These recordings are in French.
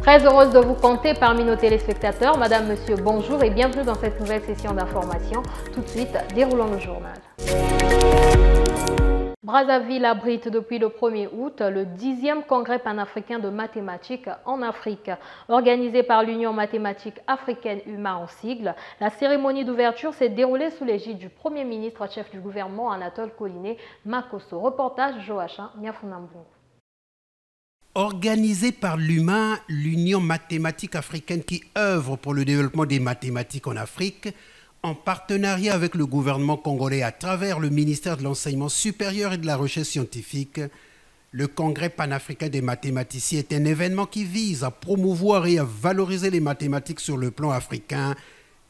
Très heureuse de vous compter parmi nos téléspectateurs. Madame, monsieur, bonjour et bienvenue dans cette nouvelle session d'information. Tout de suite, déroulons le journal. Brazzaville abrite depuis le 1er août le 10e congrès panafricain de mathématiques en Afrique. Organisé par l'Union mathématique africaine UMA en sigle, la cérémonie d'ouverture s'est déroulée sous l'égide du Premier ministre chef du gouvernement Anatole Collinet Makosso. Reportage Joachim Niafunambungu. Organisé par l'UMA, l'Union mathématique africaine qui œuvre pour le développement des mathématiques en Afrique, en partenariat avec le gouvernement congolais à travers le ministère de l'Enseignement supérieur et de la Recherche scientifique, le Congrès panafricain des mathématiciens est un événement qui vise à promouvoir et à valoriser les mathématiques sur le plan africain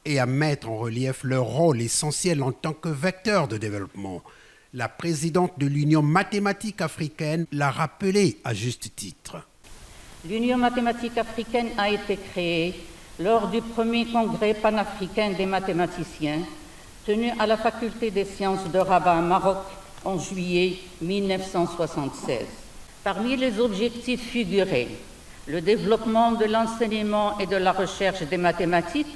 et à mettre en relief leur rôle essentiel en tant que vecteur de développement. La présidente de l'Union mathématique africaine l'a rappelé à juste titre. L'Union mathématique africaine a été créée lors du premier congrès panafricain des mathématiciens tenu à la faculté des sciences de Rabat, Maroc, en juillet 1976. Parmi les objectifs figuraient le développement de l'enseignement et de la recherche des mathématiques,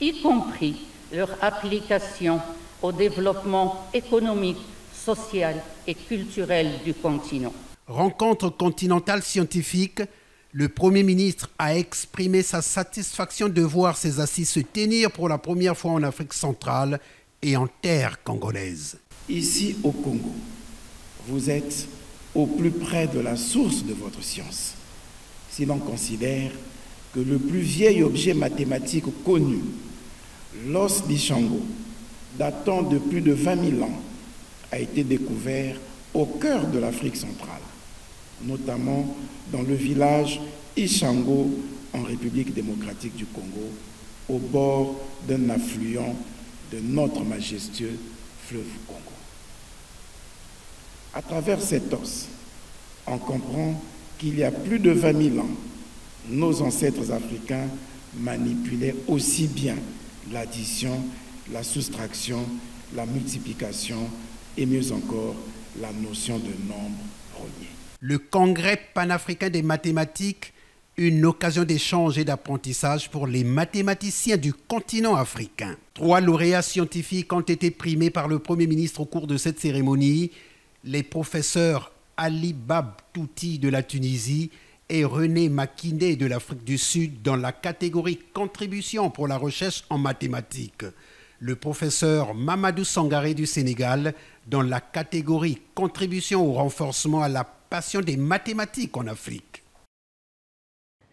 y compris leur application au développement économique, social et culturel du continent. Rencontre continentale scientifique, le Premier ministre a exprimé sa satisfaction de voir ces assises se tenir pour la première fois en Afrique centrale et en terre congolaise. Ici au Congo, vous êtes au plus près de la source de votre science. Si l'on considère que le plus vieil objet mathématique connu, l'os d'Ishango, datant de plus de 20 000 ans, a été découvert au cœur de l'Afrique centrale, notamment dans le village Ishango en République démocratique du Congo, au bord d'un affluent de notre majestueux fleuve Congo. À travers cet os, on comprend qu'il y a plus de 20 000 ans, nos ancêtres africains manipulaient aussi bien l'addition, la soustraction, la multiplication et mieux encore la notion de nombre premier. Le Congrès panafricain des mathématiques, une occasion d'échange et d'apprentissage pour les mathématiciens du continent africain. 3 lauréats scientifiques ont été primés par le Premier ministre au cours de cette cérémonie, les professeurs Ali Bab Touti de la Tunisie et René Makindé de l'Afrique du Sud dans la catégorie Contribution pour la recherche en mathématiques. Le professeur Mamadou Sangaré du Sénégal dans la catégorie Contribution au renforcement à la passion des mathématiques en Afrique.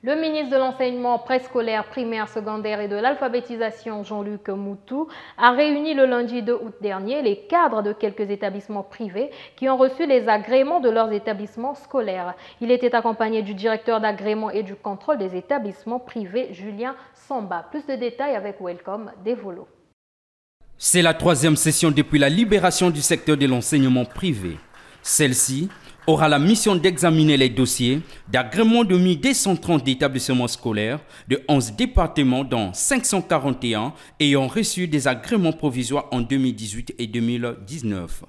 Le ministre de l'Enseignement préscolaire, primaire, secondaire et de l'alphabétisation, Jean-Luc Moutou, a réuni le lundi 2 août dernier les cadres de quelques établissements privés qui ont reçu les agréments de leurs établissements scolaires. Il était accompagné du directeur d'agrément et du contrôle des établissements privés, Julien Samba. Plus de détails avec Welcome Devolo. C'est la 3e session depuis la libération du secteur de l'enseignement privé. Celle-ci aura la mission d'examiner les dossiers d'agrément de 1230 établissements scolaires de 11 départements dont 541 ayant reçu des agréments provisoires en 2018 et 2019.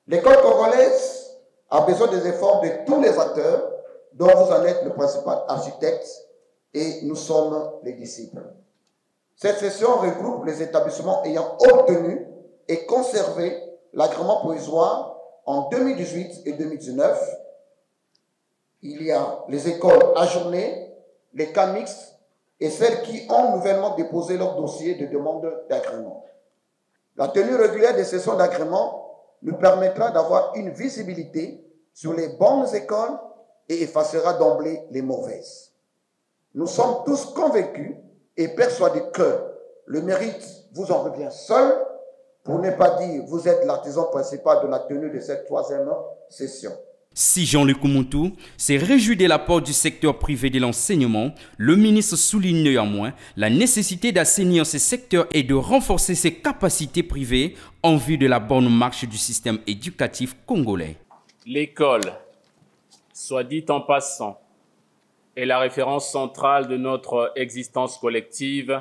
L'école congolaise a besoin des efforts de tous les acteurs dont vous en êtes le principal architecte et nous sommes les disciples. Cette session regroupe les établissements ayant obtenu et conservé l'agrément provisoire en 2018 et 2019. Il y a les écoles ajournées, les cas mixtes et celles qui ont nouvellement déposé leur dossier de demande d'agrément. La tenue régulière des sessions d'agrément nous permettra d'avoir une visibilité sur les bonnes écoles et effacera d'emblée les mauvaises. Nous sommes tous convaincus et persuadé que le mérite vous en revient seul, pour ne pas dire vous êtes l'artisan principal de la tenue de cette 3e session. Si Jean-Luc Moutou s'est réjoui de l'apport du secteur privé de l'enseignement, le ministre souligne néanmoins la nécessité d'assainir ce secteur et de renforcer ses capacités privées en vue de la bonne marche du système éducatif congolais. L'école, soit dit en passant, est la référence centrale de notre existence collective.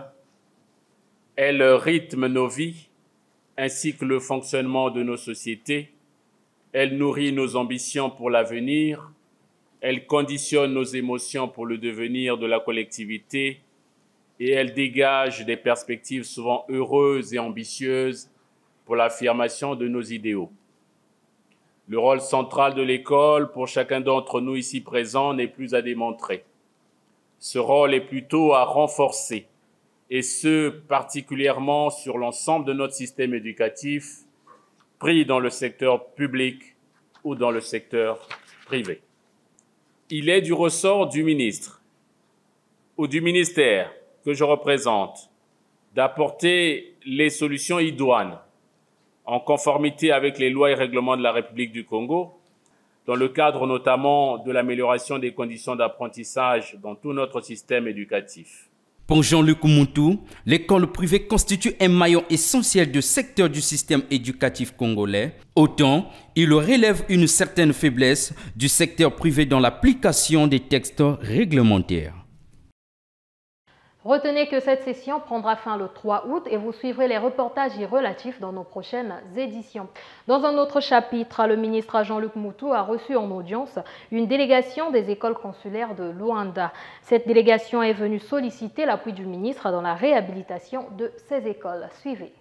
Elle rythme nos vies ainsi que le fonctionnement de nos sociétés. Elle nourrit nos ambitions pour l'avenir. Elle conditionne nos émotions pour le devenir de la collectivité et elle dégage des perspectives souvent heureuses et ambitieuses pour l'affirmation de nos idéaux. Le rôle central de l'école pour chacun d'entre nous ici présents n'est plus à démontrer. Ce rôle est plutôt à renforcer, et ce, particulièrement sur l'ensemble de notre système éducatif, pris dans le secteur public ou dans le secteur privé. Il est du ressort du ministre ou du ministère que je représente d'apporter les solutions idoines en conformité avec les lois et règlements de la République du Congo, dans le cadre notamment de l'amélioration des conditions d'apprentissage dans tout notre système éducatif. Pour Jean-Luc Moutou, l'école privée constitue un maillon essentiel du secteur du système éducatif congolais. Autant, il relève une certaine faiblesse du secteur privé dans l'application des textes réglementaires. Retenez que cette session prendra fin le 3 août et vous suivrez les reportages y relatifs dans nos prochaines éditions. Dans un autre chapitre, le ministre Jean-Luc Moutou a reçu en audience une délégation des écoles consulaires de Luanda. Cette délégation est venue solliciter l'appui du ministre dans la réhabilitation de ces écoles. Suivez.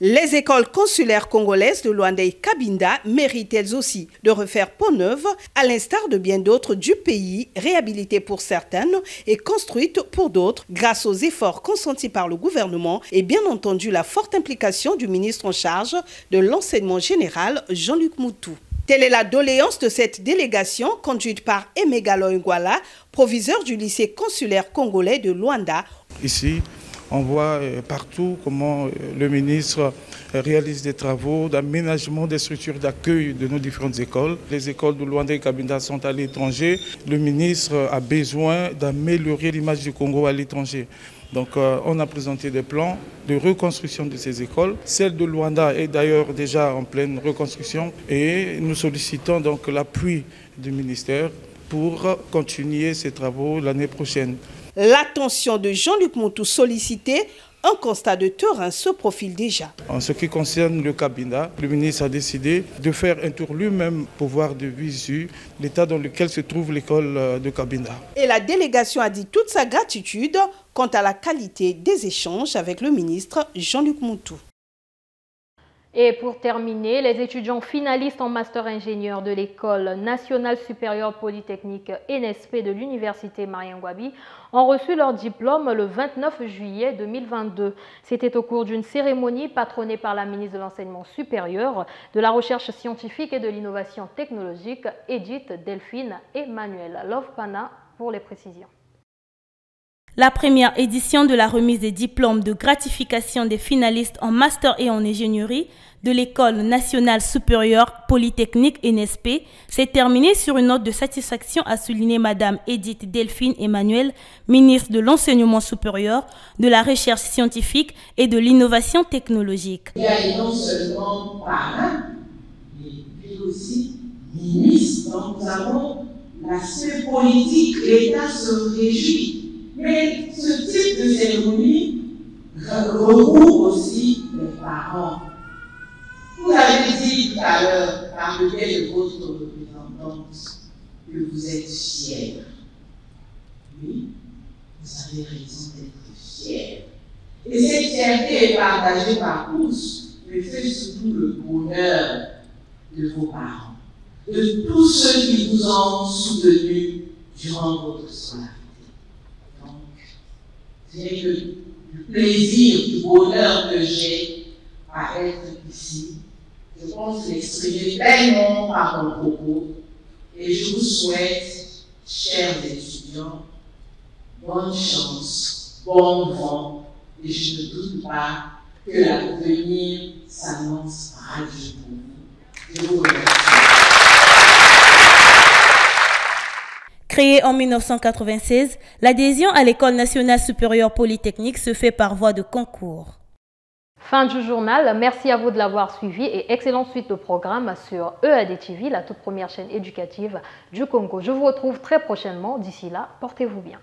Les écoles consulaires congolaises de Luanda et Cabinda méritent elles aussi de refaire peau neuve, à l'instar de bien d'autres du pays, réhabilitées pour certaines et construites pour d'autres, grâce aux efforts consentis par le gouvernement et bien entendu la forte implication du ministre en charge de l'enseignement général, Jean-Luc Moutou. Telle est la doléance de cette délégation conduite par Emegalo Ngwala, proviseur du lycée consulaire congolais de Luanda. Ici, on voit partout comment le ministre réalise des travaux d'aménagement des structures d'accueil de nos différentes écoles. Les écoles de Luanda et Cabinda sont à l'étranger. Le ministre a besoin d'améliorer l'image du Congo à l'étranger. Donc on a présenté des plans de reconstruction de ces écoles. Celle de Luanda est d'ailleurs déjà en pleine reconstruction et nous sollicitons donc l'appui du ministère pour continuer ces travaux l'année prochaine. L'attention de Jean-Luc Moutou sollicité, un constat de terrain se profile déjà. En ce qui concerne le Cabinda, le ministre a décidé de faire un tour lui-même pour voir de visu l'état dans lequel se trouve l'école de Cabinda. Et la délégation a dit toute sa gratitude quant à la qualité des échanges avec le ministre Jean-Luc Moutou. Et pour terminer, les étudiants finalistes en master ingénieur de l'École nationale supérieure polytechnique NSP de l'Université Mariangwabi ont reçu leur diplôme le 29 juillet 2022. C'était au cours d'une cérémonie patronnée par la ministre de l'Enseignement supérieur, de la Recherche scientifique et de l'Innovation technologique, Edith Delphine Emmanuel. Love Pana pour les précisions. La première édition de la remise des diplômes de gratification des finalistes en master et en ingénierie de l'École nationale supérieure polytechnique NSP s'est terminée sur une note de satisfaction, a souligné Madame Edith Delphine Emmanuel, ministre de l'Enseignement supérieur, de la Recherche scientifique et de l'Innovation technologique. Il y a non seulement parrain, mais aussi ministre. Donc nous avons l'aspect politique, l'État se réjouit. Mais ce type de cérémonie regroupe aussi les parents. Vous avez dit tout à l'heure, par le biais de votre représentante, que vous êtes fiers. Oui, vous avez raison d'être fiers. Et cette fierté est partagée par tous, mais fait surtout le bonheur de vos parents, de tous ceux qui vous ont soutenu durant votre scolarité. C'est du plaisir, du bonheur que j'ai à être ici. Je pense l'exprimer pleinement par mon propos et je vous souhaite, chers étudiants, bonne chance, bon vent et je ne doute pas que l'avenir s'annonce radieux pour vous. Je vous remercie. Créée en 1996, l'adhésion à l'École nationale supérieure polytechnique se fait par voie de concours. Fin du journal, merci à vous de l'avoir suivi et excellente suite de programme sur EAD TV, la toute première chaîne éducative du Congo. Je vous retrouve très prochainement. D'ici là, portez-vous bien.